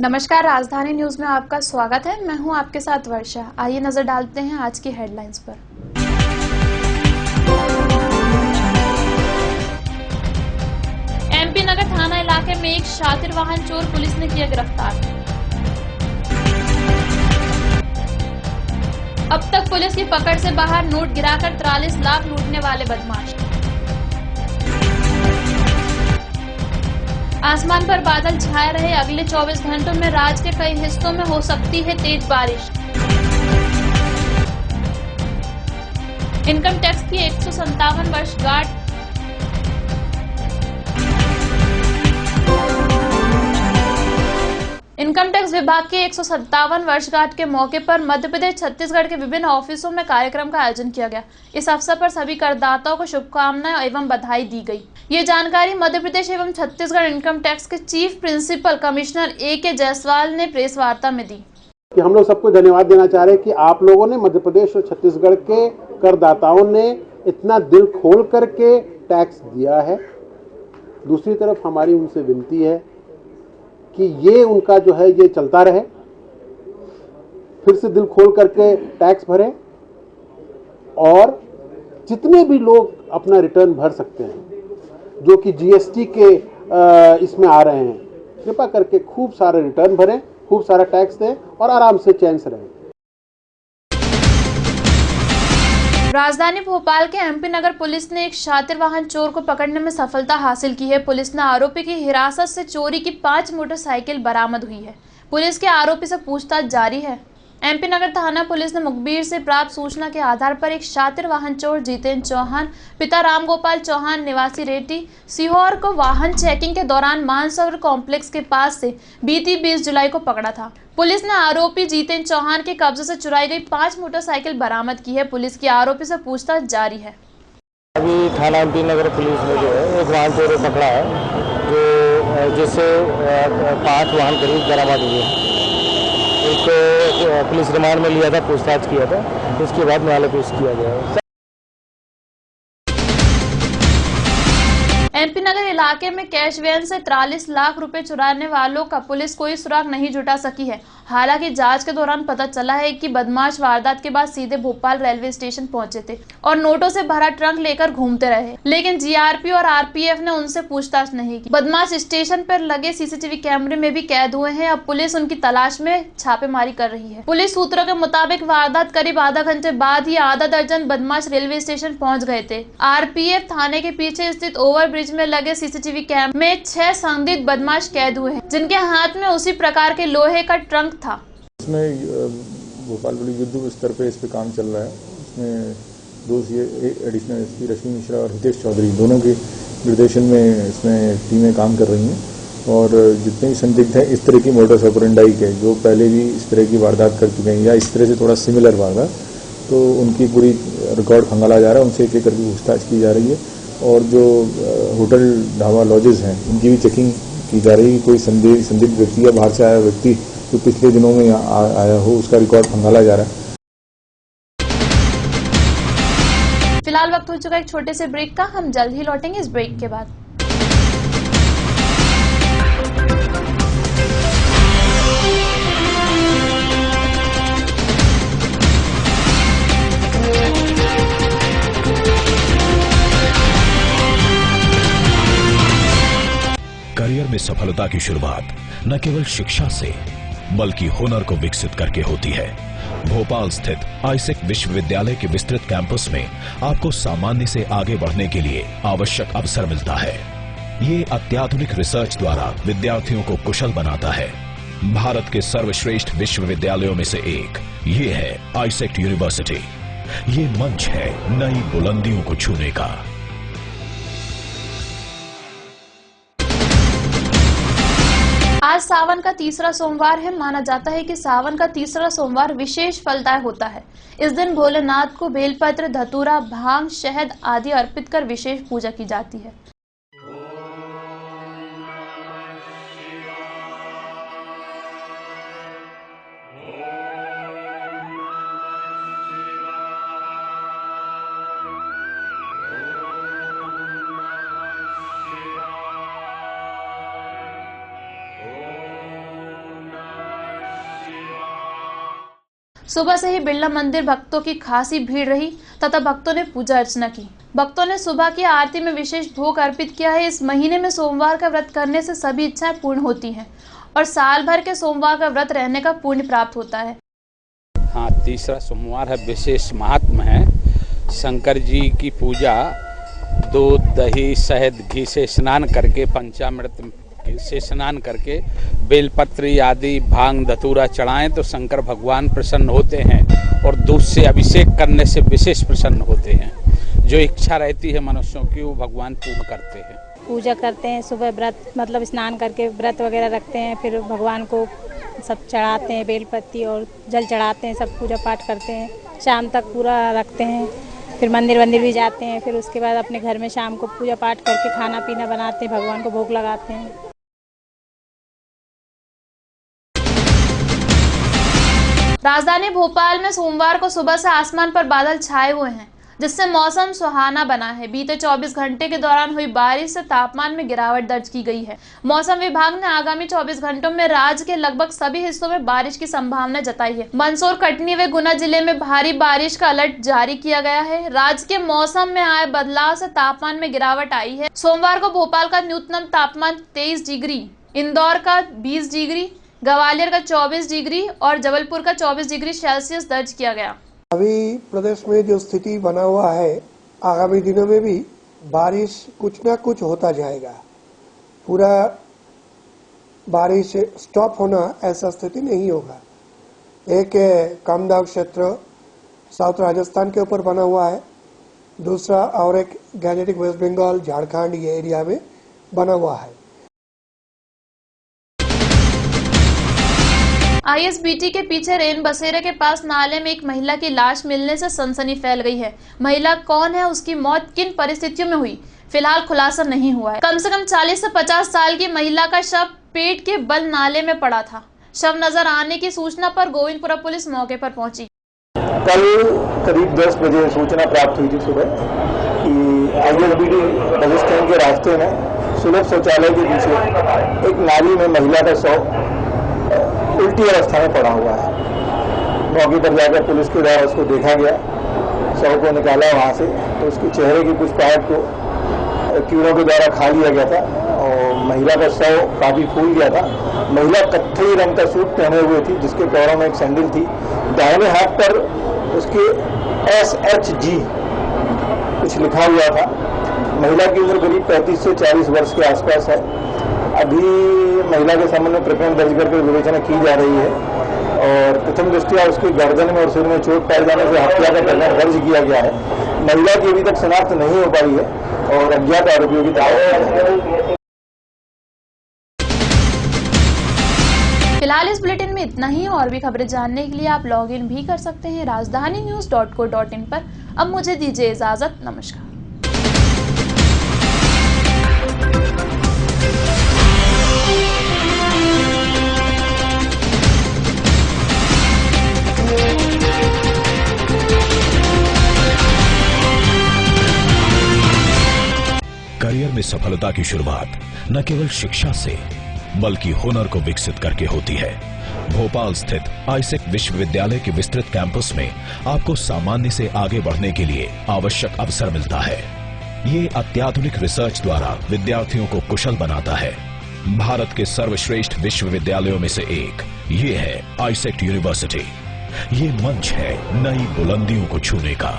नमस्कार, राजधानी न्यूज में आपका स्वागत है। मैं हूं आपके साथ वर्षा। आइए नजर डालते हैं आज की हेडलाइंस पर। एमपी नगर थाना इलाके में एक शातिर वाहन चोर पुलिस ने किया गिरफ्तार। अब तक पुलिस की पकड़ से बाहर नोट गिराकर 43 लाख लूटने वाले बदमाश। आसमान पर बादल छाए रहे, अगले 24 घंटों में राज्य के कई हिस्सों में हो सकती है तेज बारिश। इनकम टैक्स की 157 वर्षगांठ। इनकम टैक्स विभाग के 157 वर्षगांठ के मौके पर मध्य प्रदेश छत्तीसगढ़ के विभिन्न ऑफिसों में कार्यक्रम का आयोजन किया गया। इस अवसर पर सभी करदाताओं को शुभकामनाएं एवं बधाई दी गई। ये जानकारी मध्य प्रदेश एवं छत्तीसगढ़ इनकम टैक्स के chief principal commissioner A.K. Jaiswal ने प्रेस वार्ता में दी। कि हम लोग सबको धन्यवाद देना चाह रहे हैं कि आप लोगों ने मध्य प्रदेश और छत्तीसगढ़ के करदाताओं ने इतना दिल खोल करके टैक्स दिया है। दूसरी तरफ हमारी उनसे विनती है कि ये उनका जो है ये चलता रहे, फिर से दिल खोल करके टैक्स भरें और जितने भी लोग अपना रिटर्न भर सकते हैं जो कि जीएसटी के इसमें आ रहे हैं, कृपा करके खूब सारे रिटर्न भरें, खूब सारा टैक्स दें और आराम से चैन से रहें। राजधानी भोपाल के एमपी नगर पुलिस ने एक शातिर वाहन चोर को पकड़ने में सफलता हासिल की है। पुलिस ने आरोपी की हिरासत से चोरी की 5 मोटरसाइकिल बरामद हुई है। पुलिस के आरोपी से पूछताछ जारी है। एमपी नगर थाना पुलिस ने मुखबिर से प्राप्त सूचना के आधार पर एक शातिर वाहन चोर जितेंद्र चौहान पिता रामगोपाल चौहान निवासी रेड्डी सीहोर को वाहन चेकिंग के दौरान मानसरोवर कॉम्प्लेक्स के पास से बीती 20 जुलाई को पकड़ा था। पुलिस ने आरोपी जितेंद्र चौहान के कब्जे से चुराई गई 5 मोटरसाइकिल बरामद की है। पुलिस की आरोपी से पूछताछ जारी है। अभी थाना एमपी नगर पुलिस ने जो है एक वाहन चोर पकड़ा है जो जिससे 5 वाहन करीब बरामद हुए। एक पुलिस रिमांड में लिया था, पूछताछ किया था, उसके बाद न्यायालय पेश किया गया। एमपी नगर इलाके में कैश वैन से 43 लाख रुपए चुराने वालों का पुलिस कोई सुराग नहीं जुटा सकी है। हालांकि जांच के दौरान पता चला है कि बदमाश वारदात के बाद सीधे भोपाल रेलवे स्टेशन पहुंचे थे और नोटों से भरा ट्रंक लेकर घूमते रहे, लेकिन जीआरपी और आरपीएफ ने उनसे पूछताछ नहीं की। बदमाश स्टेशन पर लगे सीसीटीवी कैमरे में भी कैद हुए हैं। अब पुलिस उनकी तलाश में छापेमारी कर रही है। पुलिस सूत्रों के मुताबिक वारदात करीब आधा घंटे बाद ही आधा दर्जन बदमाश रेलवे स्टेशन पहुँच गए थे। आरपीएफ थाने के पीछे स्थित ओवरब्रिज में लगे सीसीटीवी कैमरे में 6 संदिग्ध बदमाश कैद हुए हैं, जिनके हाथ में उसी प्रकार के लोहे का ट्रंक था। इसमें भोपाल पुलिस युद्ध स्तर पे इस पे काम चल रहा है। इसमें 2 एडिशनल एसपी रश्मि मिश्रा और हितेश चौधरी दोनों के निर्देशन में इसमें टीमें काम कर रही हैं और जितने भी संदिग्ध हैं इस तरह की मोडस ऑपरेंडाई के जो पहले भी इस तरह की वारदात कर चुके हैं या इस तरह से थोड़ा सिमिलर वारदात, तो उनकी पूरी रिकॉर्ड खंगाला जा रहा है, उनसे एक एक करके पूछताछ की जा रही है और जो होटल ढाबा लॉजेस हैं उनकी भी चेकिंग की जा रही है। कोई संदिग्ध व्यक्ति या बाहर से आया व्यक्ति जो पिछले दिनों में आया हो उसका रिकॉर्ड खंगाला जा रहा है। फिलहाल वक्त हो चुका एक छोटे से ब्रेक का, हम जल्द ही लौटेंगे इस ब्रेक के बाद। करियर में सफलता की शुरुआत न केवल शिक्षा से बल्कि हुनर को विकसित करके होती है। भोपाल स्थित आईसेक विश्वविद्यालय के विस्तृत कैंपस में आपको सामान्य से आगे बढ़ने के लिए आवश्यक अवसर मिलता है। ये अत्याधुनिक रिसर्च द्वारा विद्यार्थियों को कुशल बनाता है। भारत के सर्वश्रेष्ठ विश्वविद्यालयों में से एक ये है आईसेक यूनिवर्सिटी। ये मंच है नई बुलंदियों को छूने का। आज सावन का तीसरा सोमवार है। माना जाता है कि सावन का तीसरा सोमवार विशेष फलदायक होता है। इस दिन भोलेनाथ को बेलपत्र, धतूरा, भांग, शहद आदि अर्पित कर विशेष पूजा की जाती है। सुबह से ही बिरला मंदिर भक्तों की खासी भीड़ रही तथा भक्तों ने पूजा अर्चना की। भक्तों ने सुबह की आरती में विशेष भोग अर्पित किया है। इस महीने में सोमवार का व्रत करने से सभी इच्छाएं पूर्ण होती हैं और साल भर के सोमवार का व्रत रहने का पुण्य प्राप्त होता है। हाँ, तीसरा सोमवार है, विशेष महात्मा है। शंकर जी की पूजा दूध दही शहद घी से स्नान करके, पंचामृत से स्नान करके बेलपत्र आदि भांग धतूरा चढ़ाएं तो शंकर भगवान प्रसन्न होते हैं और दूध से अभिषेक करने से विशेष प्रसन्न होते हैं। जो इच्छा रहती है मनुष्यों की वो भगवान पूर्ण करते हैं। पूजा करते हैं, सुबह व्रत मतलब स्नान करके व्रत वगैरह रखते हैं, फिर भगवान को सब चढ़ाते हैं, बेलपत्ती और जल चढ़ाते हैं, सब पूजा पाठ करते हैं, शाम तक पूरा रखते हैं। फिर मंदिर भी जाते हैं, फिर उसके बाद अपने घर में शाम को पूजा पाठ करके खाना पीना बनाते हैं, भगवान को भोग लगाते हैं। राजधानी भोपाल में सोमवार को सुबह से आसमान पर बादल छाए हुए हैं, जिससे मौसम सुहाना बना है। बीते 24 घंटे के दौरान हुई बारिश से तापमान में गिरावट दर्ज की गई है। मौसम विभाग ने आगामी 24 घंटों में राज्य के लगभग सभी हिस्सों में बारिश की संभावना जताई है। मंदसौर, कटनी व गुना जिले में भारी बारिश का अलर्ट जारी किया गया है। राज्य के मौसम में आए बदलाव से तापमान में गिरावट आई है। सोमवार को भोपाल का न्यूनतम तापमान 23 डिग्री, इंदौर का 20 डिग्री, ग्वालियर का 24 डिग्री और जबलपुर का 24 डिग्री सेल्सियस दर्ज किया गया। अभी प्रदेश में जो स्थिति बना हुआ है, आगामी दिनों में भी बारिश कुछ ना कुछ होता जाएगा। पूरा बारिश स्टॉप होना ऐसा स्थिति नहीं होगा। एक कम दाब क्षेत्र साउथ राजस्थान के ऊपर बना हुआ है, दूसरा और एक गैनेटिक वेस्ट बंगाल झारखंड ये एरिया में बना हुआ है। आईएसबीटी के पीछे रेन बसेरे के पास नाले में एक महिला की लाश मिलने से सनसनी फैल गई है। महिला कौन है, उसकी मौत किन परिस्थितियों में हुई, फिलहाल खुलासा नहीं हुआ है। कम से कम 40 से 50 साल की महिला का शव पेट के बल नाले में पड़ा था। शव नजर आने की सूचना पर गोविंदपुरा पुलिस मौके पर पहुंची। कल करीब 10 बजे सूचना प्राप्त हुई थी सुबह कि आईएसबीटी बस स्टैंड के रास्ते में सुलभ शौचालय के पीछे एक नाली में महिला का शव उल्टी अवस्था में पड़ा हुआ है। मौके पर जाकर पुलिस के द्वारा उसको देखा गया, शव को निकाला वहां से, तो उसके चेहरे के कुछ पार्ट को कीड़ों के द्वारा खा लिया गया था और महिला का शव काफी फूल गया था। महिला कत्थई रंग का सूट पहने हुए थी, जिसके पैरों में एक सैंडल थी। दाहिने हाथ पर उसके SHG कुछ लिखा हुआ था। महिला की उम्र करीब 35 से 40 वर्ष के आसपास है। अभी महिला के संबंध में प्रकरण दर्ज करके विवेचना की जा रही है और प्रथम दृष्टया उसके गर्दन में और सिर में चोट पाए जाने से हत्या का प्रकरण दर्ज किया गया है। महिला की अभी तक शनाख्त नहीं हो पाई है और अज्ञात आरोपियों की तलाश। फिलहाल इस बुलेटिन में इतना ही। और भी खबरें जानने के लिए आप लॉग इन भी कर सकते हैं rajdhaninews.co.in पर। अब मुझे दीजिए इजाजत, नमस्कार। करियर में सफलता की शुरुआत न केवल शिक्षा से बल्कि हुनर को विकसित करके होती है। भोपाल स्थित आईसेक विश्वविद्यालय के विस्तृत कैंपस में आपको सामान्य से आगे बढ़ने के लिए आवश्यक अवसर मिलता है। ये अत्याधुनिक रिसर्च द्वारा विद्यार्थियों को कुशल बनाता है। भारत के सर्वश्रेष्ठ विश्वविद्यालयों में से एक ये है आईसेक यूनिवर्सिटी। ये मंच है नई बुलंदियों को छूने का।